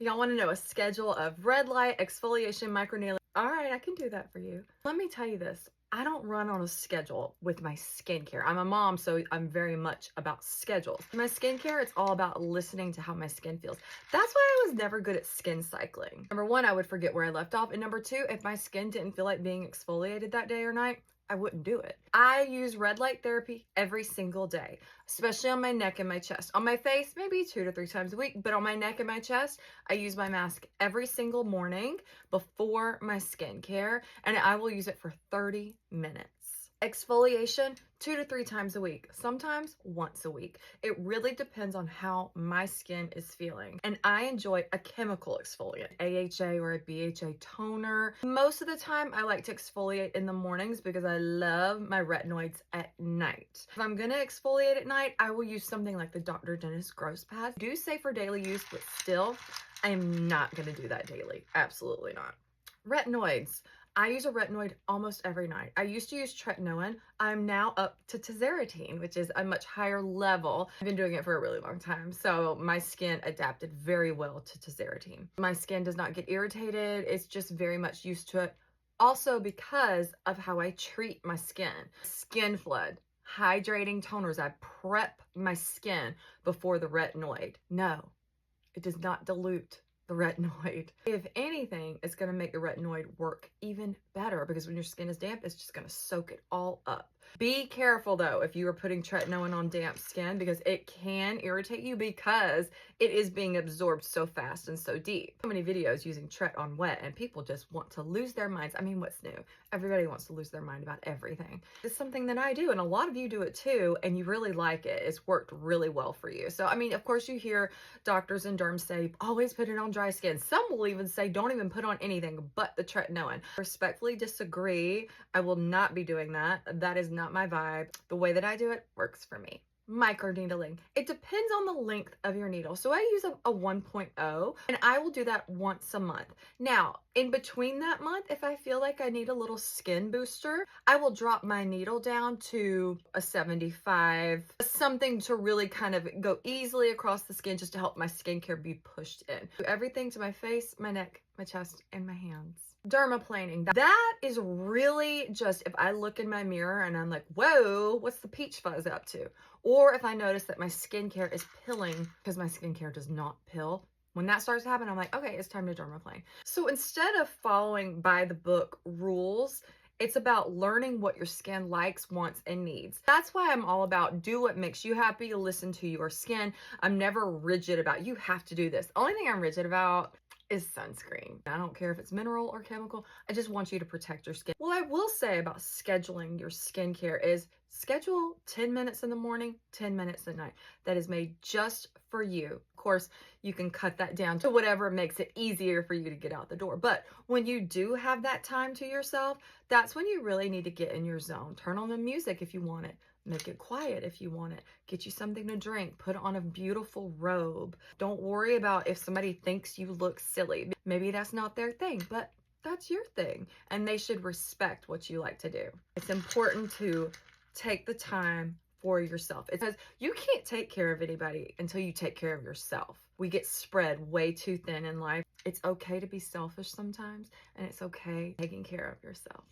Y'all want to know a schedule of red light, exfoliation, microneedling? All right, I can do that for you. Let me tell you this. I don't run on a schedule with my skincare. I'm a mom, so I'm very much about schedules. My skincare, it's all about listening to how my skin feels. That's why I was never good at skin cycling. Number one, I would forget where I left off. And number two, if my skin didn't feel like being exfoliated that day or night, I wouldn't do it. I use red light therapy every single day, especially on my neck and my chest. On my face, maybe 2 to 3 times a week, but on my neck and my chest, I use my mask every single morning before my skincare, and I will use it for 30 minutes. Exfoliation 2 to 3 times a week, sometimes once a week. It really depends on how my skin is feeling. And I enjoy a chemical exfoliant, AHA or a BHA toner. Most of the time, I like to exfoliate in the mornings because I love my retinoids at night. If I'm gonna exfoliate at night, I will use something like the Dr. Dennis Gross Pads. I do say for daily use, but still, I am not gonna do that daily. Absolutely not. Retinoids. I use a retinoid almost every night. I used to use tretinoin. I'm now up to tazarotene, which is a much higher level. I've been doing it for a really long time, so my skin adapted very well to tazarotene. My skin does not get irritated. It's just very much used to it. Also because of how I treat my skin. Skin flood, hydrating toners. I prep my skin before the retinoid. No, it does not dilute the retinoid. If anything, it's going to make the retinoid work even better because when your skin is damp, it's just going to soak it all up. Be careful though if you are putting tretinoin on damp skin because it can irritate you because it is being absorbed so fast and so deep. So many videos using tret on wet and people just want to lose their minds. I mean, what's new? Everybody wants to lose their mind about everything. It's something that I do and a lot of you do it too and you really like it. It's worked really well for you. So, I mean, of course you hear doctors and derms say, always put it on dry skin. Some will even say, don't even put on anything but the tretinoin. Respectfully disagree. I will not be doing that. That is not my vibe. The way that I do it works for me. Microneedling. It depends on the length of your needle. So I use a 1.0 and I will do that once a month. Now, in between that month, if I feel like I need a little skin booster, I will drop my needle down to a 75, something to really kind of go easily across the skin just to help my skincare be pushed in. Everything to my face, my neck, my chest, and my hands. Dermaplaning. That is really just if I look in my mirror and I'm like, whoa, what's the peach fuzz up to? Or if I notice that my skincare is pilling because my skincare does not pill. When that starts to happen, I'm like, okay, it's time to dermaplane. So instead of following by the book rules, it's about learning what your skin likes, wants, and needs. That's why I'm all about do what makes you happy, listen to your skin. I'm never rigid about you have to do this. The only thing I'm rigid about is sunscreen. I don't care if it's mineral or chemical. I just want you to protect your skin. What I will say about scheduling your skincare is schedule 10 minutes in the morning, 10 minutes at night. That is made just for you. Of course, you can cut that down to whatever makes it easier for you to get out the door. But when you do have that time to yourself, that's when you really need to get in your zone. Turn on the music if you want it. Make it quiet if you want it. Get you something to drink. Put on a beautiful robe. Don't worry about if somebody thinks you look silly. Maybe that's not their thing, but that's your thing. And they should respect what you like to do. It's important to take the time for yourself. Because you can't take care of anybody until you take care of yourself. We get spread way too thin in life. It's okay to be selfish sometimes, and it's okay taking care of yourself.